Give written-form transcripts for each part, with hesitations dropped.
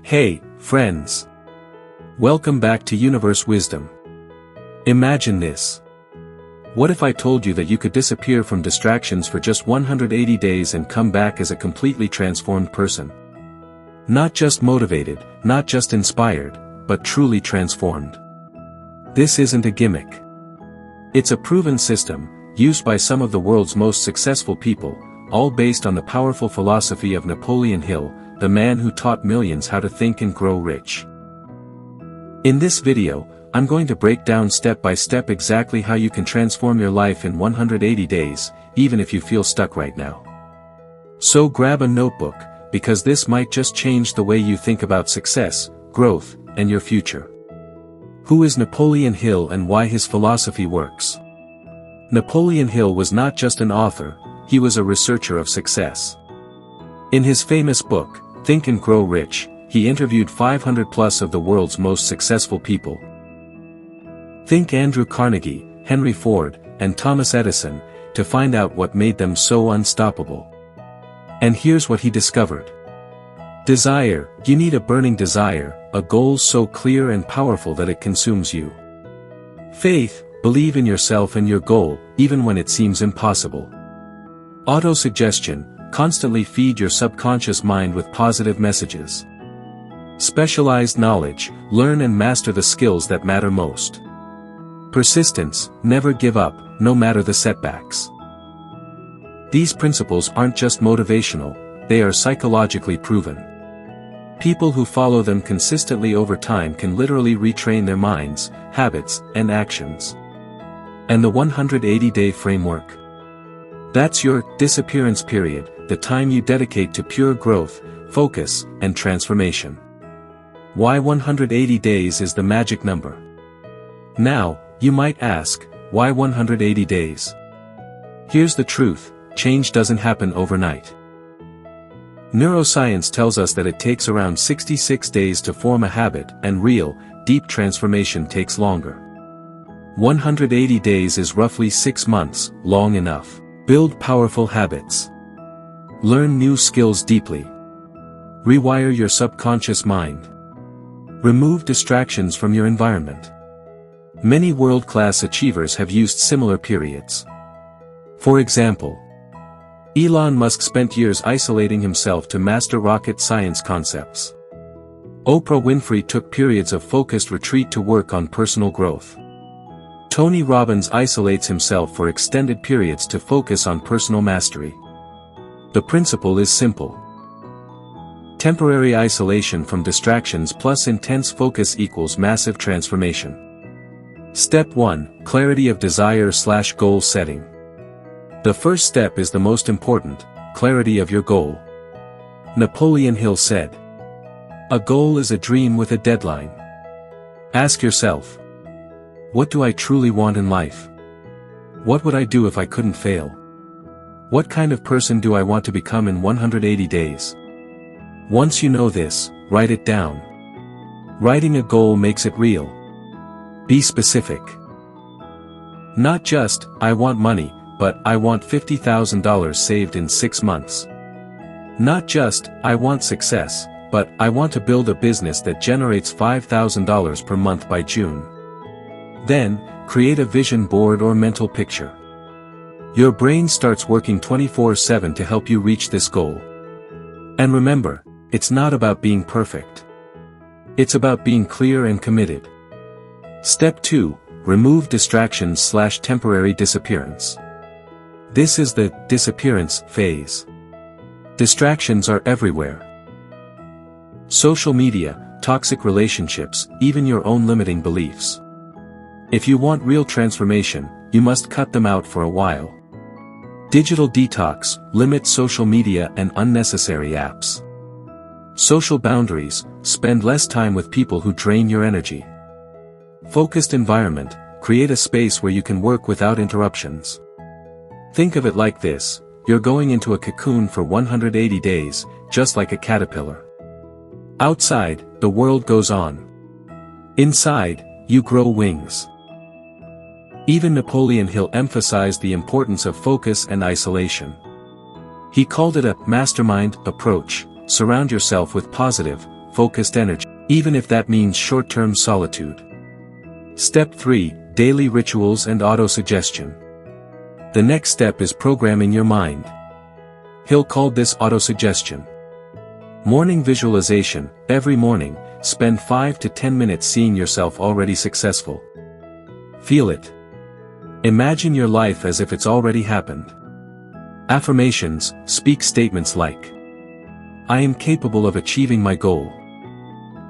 Hey, friends. Welcome back to Univers Wisdom. Imagine this. What if I told you that you could disappear from distractions for just 180 days and come back as a completely transformed person? Not just motivated, not just inspired, but truly transformed. This isn't a gimmick. It's a proven system, used by some of the world's most successful people, all based on the powerful philosophy of Napoleon Hill, the man who taught millions how to think and grow rich. In this video, I'm going to break down step by step exactly how you can transform your life in 180 days, even if you feel stuck right now. So grab a notebook, because this might just change the way you think about success, growth, and your future. Who is Napoleon Hill and why his philosophy works? Napoleon Hill was not just an author, he was a researcher of success. In his famous book, Think and Grow Rich, he interviewed 500 plus of the world's most successful people. Think Andrew Carnegie, Henry Ford, and Thomas Edison, to find out what made them so unstoppable. And here's what he discovered. Desire, you need a burning desire, a goal so clear and powerful that it consumes you. Faith, believe in yourself and your goal, even when it seems impossible. Autosuggestion, constantly feed your subconscious mind with positive messages. Specialized knowledge, learn and master the skills that matter most. Persistence, never give up, no matter the setbacks. These principles aren't just motivational, they are psychologically proven. People who follow them consistently over time can literally retrain their minds, habits, and actions. And the 180-day framework? That's your disappearance period, the time you dedicate to pure growth, focus, and transformation. Why 180 days is the magic number? Now, you might ask, why 180 days? Here's the truth, change doesn't happen overnight. Neuroscience tells us that it takes around 66 days to form a habit, and real, deep transformation takes longer. 180 days is roughly 6 months, long enough. Build powerful habits. Learn new skills deeply. Rewire your subconscious mind. Remove distractions from your environment. Many world-class achievers have used similar periods. For example, Elon Musk spent years isolating himself to master rocket science concepts. Oprah Winfrey took periods of focused retreat to work on personal growth. Tony Robbins isolates himself for extended periods to focus on personal mastery. The principle is simple. Temporary isolation from distractions plus intense focus equals massive transformation. Step 1. Clarity of desire/goal setting. The first step is the most important, clarity of your goal. Napoleon Hill said, "A goal is a dream with a deadline." Ask yourself, what do I truly want in life? What would I do if I couldn't fail? What kind of person do I want to become in 180 days? Once you know this, write it down. Writing a goal makes it real. Be specific. Not just, I want money, but I want $50,000 saved in 6 months. Not just, I want success, but I want to build a business that generates $5,000 per month by June. Then, create a vision board or mental picture. Your brain starts working 24/7 to help you reach this goal. And remember, it's not about being perfect. It's about being clear and committed. Step 2. Remove distractions/temporary disappearance. This is the disappearance phase. Distractions are everywhere. Social media, toxic relationships, even your own limiting beliefs. If you want real transformation, you must cut them out for a while. Digital detox, limit social media and unnecessary apps. Social boundaries, spend less time with people who drain your energy. Focused environment, create a space where you can work without interruptions. Think of it like this, you're going into a cocoon for 180 days, just like a caterpillar. Outside, the world goes on. Inside, you grow wings. Even Napoleon Hill emphasized the importance of focus and isolation. He called it a mastermind approach. Surround yourself with positive, focused energy, even if that means short-term solitude. Step 3. Daily rituals and autosuggestion. The next step is programming your mind. Hill called this autosuggestion. Morning visualization. Every morning, spend 5 to 10 minutes seeing yourself already successful. Feel it. Imagine your life as if it's already happened. Affirmations. Speak statements like, I am capable of achieving my goal.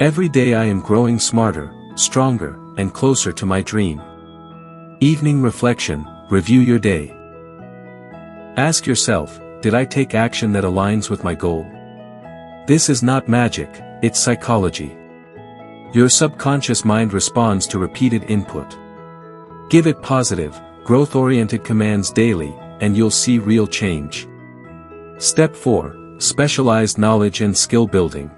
Every day I am growing smarter, stronger, and closer to my dream. Evening reflection. Review your day. Ask yourself, did I take action that aligns with my goal? This is not magic, it's psychology. Your subconscious mind responds to repeated input. Give it positive, growth-oriented commands daily, and you'll see real change. Step 4. Specialized knowledge and skill building.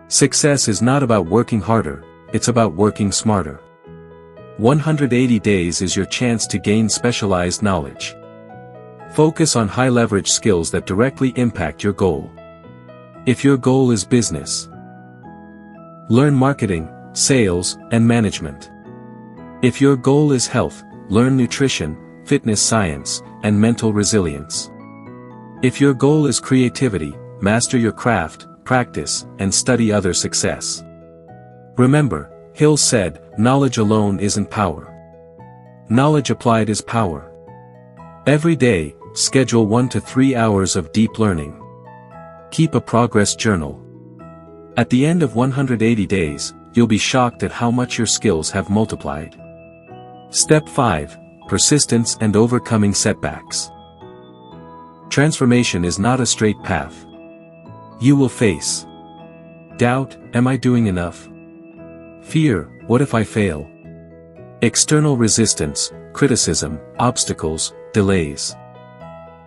Success is not about working harder, it's about working smarter. 180 days is your chance to gain specialized knowledge. Focus on high-leverage skills that directly impact your goal. If your goal is business, learn marketing, sales, and management. If your goal is health, learn nutrition, fitness science, and mental resilience. If your goal is creativity, master your craft, practice, and study other success. Remember, Hill said, knowledge alone isn't power. Knowledge applied is power. Every day, schedule 1 to 3 hours of deep learning. Keep a progress journal. At the end of 180 days, you'll be shocked at how much your skills have multiplied. Step 5. Persistence and overcoming setbacks. Transformation is not a straight path. You will face doubt, am I doing enough? Fear, what if I fail? External resistance, criticism, obstacles, delays.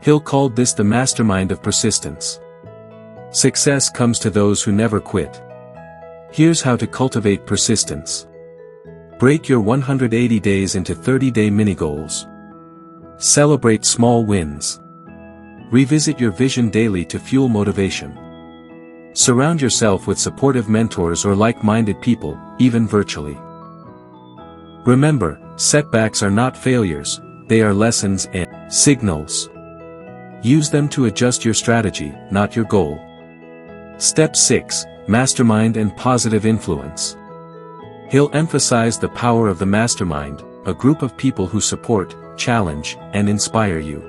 Hill called this the mastermind of persistence. Success comes to those who never quit. Here's how to cultivate persistence. Break your 180 days into 30-day mini-goals. Celebrate small wins. Revisit your vision daily to fuel motivation. Surround yourself with supportive mentors or like-minded people, even virtually. Remember, setbacks are not failures, they are lessons and signals. Use them to adjust your strategy, not your goal. Step 6. Mastermind and positive influence. Hill emphasized the power of the mastermind, a group of people who support, challenge, and inspire you.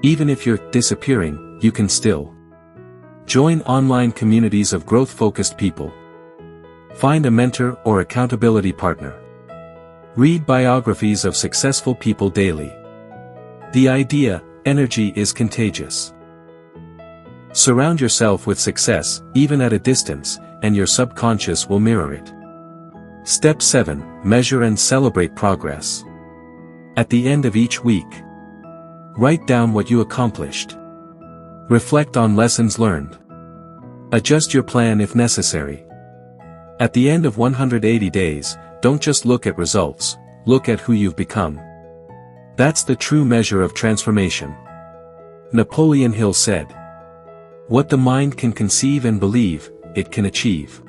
Even if you're disappearing, you can still join online communities of growth-focused people. Find a mentor or accountability partner. Read biographies of successful people daily. The idea, energy is contagious. Surround yourself with success, even at a distance, and your subconscious will mirror it. Step 7. Measure and celebrate progress. At the end of each week, write down what you accomplished. Reflect on lessons learned. Adjust your plan if necessary. At the end of 180 days, don't just look at results, look at who you've become. That's the true measure of transformation. Napoleon Hill said, "What the mind can conceive and believe, it can achieve."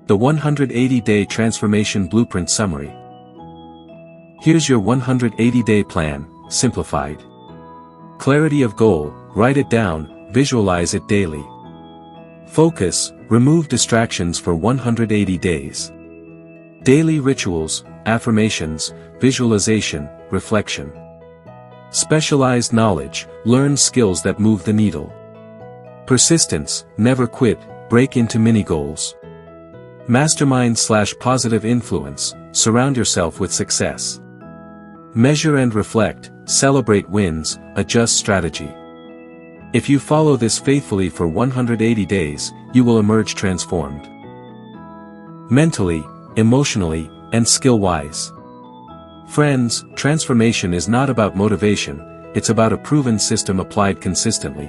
The 180-day transformation blueprint summary. Here's your 180-day plan, simplified. Clarity of goal, write it down, visualize it daily. Focus, remove distractions for 180 days. Daily rituals, affirmations, visualization, reflection. Specialized knowledge, learn skills that move the needle. Persistence, never quit, break into mini-goals. Mastermind/positive influence, surround yourself with success. Measure and reflect, celebrate wins, adjust strategy. If you follow this faithfully for 180 days, you will emerge transformed. Mentally, emotionally, and skill-wise. Friends, transformation is not about motivation, it's about a proven system applied consistently.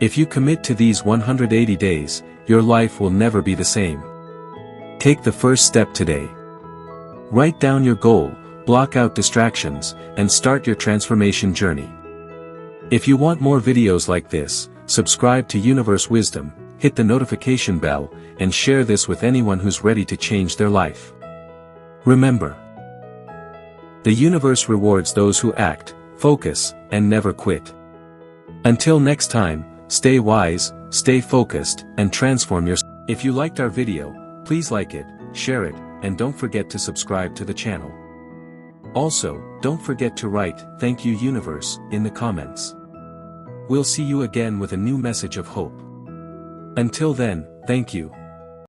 If you commit to these 180 days, your life will never be the same. Take the first step today. Write down your goal, block out distractions, and start your transformation journey. If you want more videos like this, subscribe to Univers Wisdom, hit the notification bell, and share this with anyone who's ready to change their life. Remember, the universe rewards those who act, focus, and never quit. Until next time, stay wise, stay focused, and transform yourself. If you liked our video, please like it, share it, and don't forget to subscribe to the channel. Also, don't forget to write "Thank you Universe" in the comments. We'll see you again with a new message of hope. Until then, thank you.